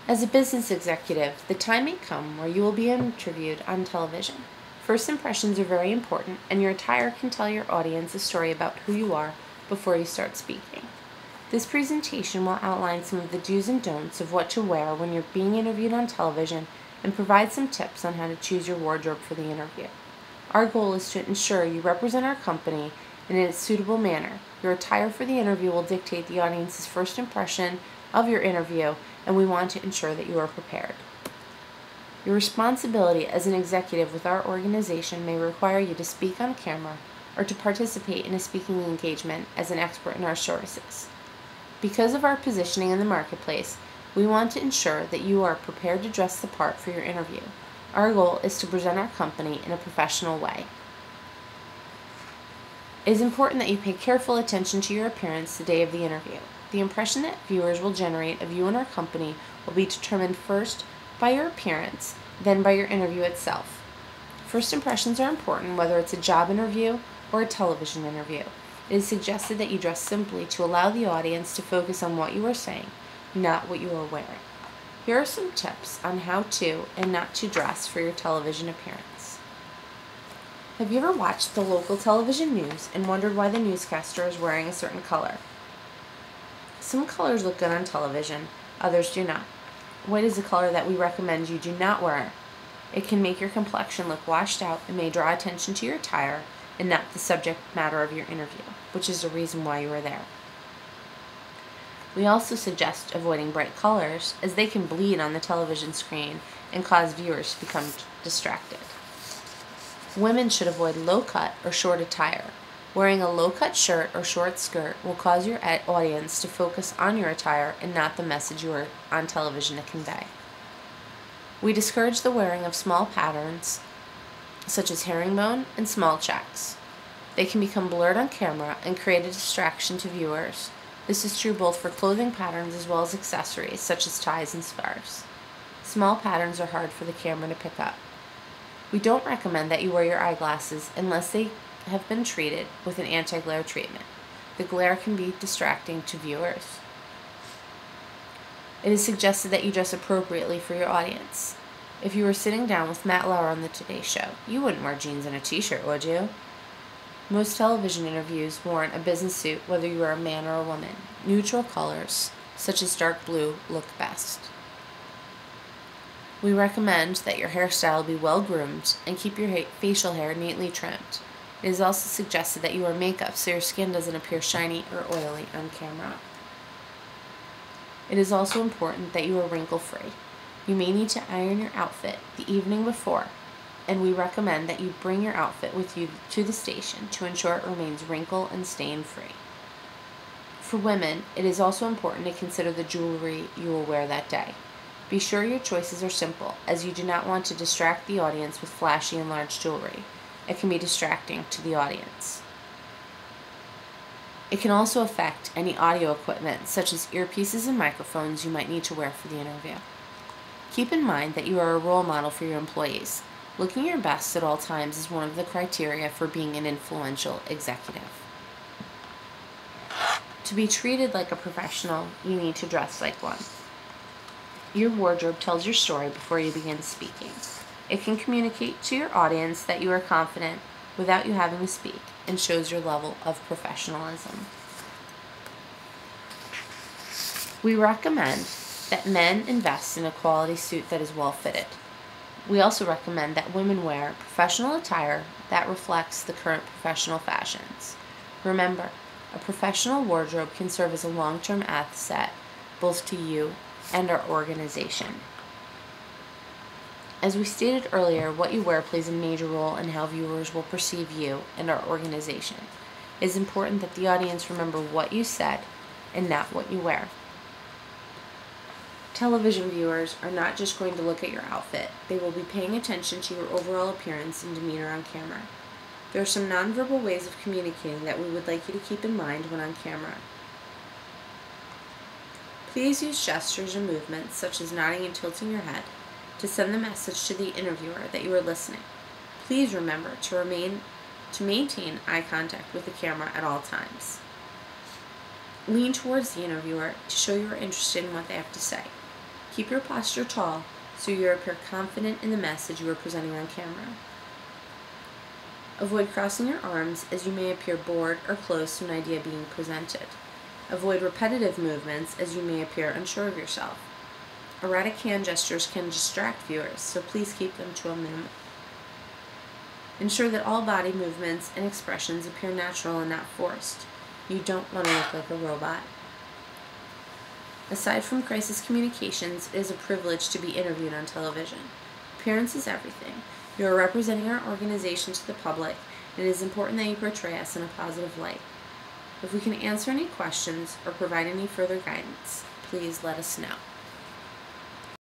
As a business executive, the time may come where you will be interviewed on television. First impressions are very important, and your attire can tell your audience a story about who you are before you start speaking. This presentation will outline some of the do's and don'ts of what to wear when you're being interviewed on television and provide some tips on how to choose your wardrobe for the interview. Our goal is to ensure you represent our company in a suitable manner. Your attire for the interview will dictate the audience's first impression of your interview, and we want to ensure that you are prepared. Your responsibility as an executive with our organization may require you to speak on camera or to participate in a speaking engagement as an expert in our services. Because of our positioning in the marketplace, we want to ensure that you are prepared to dress the part for your interview. Our goal is to present our company in a professional way. It is important that you pay careful attention to your appearance the day of the interview. The impression that viewers will generate of you and our company will be determined first by your appearance, then by your interview itself. First impressions are important whether it's a job interview or a television interview. It is suggested that you dress simply to allow the audience to focus on what you are saying, not what you are wearing. Here are some tips on how to and not to dress for your television appearance. Have you ever watched the local television news and wondered why the newscaster is wearing a certain color? Some colors look good on television, others do not. White is a color that we recommend you do not wear. It can make your complexion look washed out and may draw attention to your attire and not the subject matter of your interview, which is the reason why you are there. We also suggest avoiding bright colors, as they can bleed on the television screen and cause viewers to become distracted. Women should avoid low-cut or short attire. Wearing a low-cut shirt or short skirt will cause your audience to focus on your attire and not the message you are on television to convey. We discourage the wearing of small patterns, such as herringbone and small checks. They can become blurred on camera and create a distraction to viewers. This is true both for clothing patterns as well as accessories, such as ties and scarves. Small patterns are hard for the camera to pick up. We don't recommend that you wear your eyeglasses unless they have been treated with an anti-glare treatment. The glare can be distracting to viewers. It is suggested that you dress appropriately for your audience. If you were sitting down with Matt Lauer on the Today Show, you wouldn't wear jeans and a t-shirt, would you? Most television interviews warrant a business suit whether you are a man or a woman. Neutral colors, such as dark blue, look best. We recommend that your hairstyle be well groomed and keep your facial hair neatly trimmed. It is also suggested that you wear makeup so your skin doesn't appear shiny or oily on camera. It is also important that you are wrinkle-free. You may need to iron your outfit the evening before, and we recommend that you bring your outfit with you to the station to ensure it remains wrinkle and stain-free. For women, it is also important to consider the jewelry you will wear that day. Be sure your choices are simple, as you do not want to distract the audience with flashy and large jewelry. It can be distracting to the audience. It can also affect any audio equipment, such as earpieces and microphones you might need to wear for the interview. Keep in mind that you are a role model for your employees. Looking your best at all times is one of the criteria for being an influential executive. To be treated like a professional, you need to dress like one. Your wardrobe tells your story before you begin speaking. It can communicate to your audience that you are confident without you having to speak and shows your level of professionalism. We recommend that men invest in a quality suit that is well fitted. We also recommend that women wear professional attire that reflects the current professional fashions. Remember, a professional wardrobe can serve as a long-term asset both to you and our organization. As we stated earlier, what you wear plays a major role in how viewers will perceive you and our organization. It is important that the audience remember what you said and not what you wear. Television viewers are not just going to look at your outfit, they will be paying attention to your overall appearance and demeanor on camera. There are some nonverbal ways of communicating that we would like you to keep in mind when on camera. Please use gestures and movements, such as nodding and tilting your head, to send the message to the interviewer that you are listening. Please remember to maintain eye contact with the camera at all times. Lean towards the interviewer to show you are interested in what they have to say. Keep your posture tall so you appear confident in the message you are presenting on camera. Avoid crossing your arms as you may appear bored or close to an idea being presented. Avoid repetitive movements as you may appear unsure of yourself. Erratic hand gestures can distract viewers, so please keep them to a minimum. Ensure that all body movements and expressions appear natural and not forced. You don't want to look like a robot. Aside from crisis communications, it is a privilege to be interviewed on television. Appearance is everything. You are representing our organization to the public, and it is important that you portray us in a positive light. If we can answer any questions or provide any further guidance, please let us know.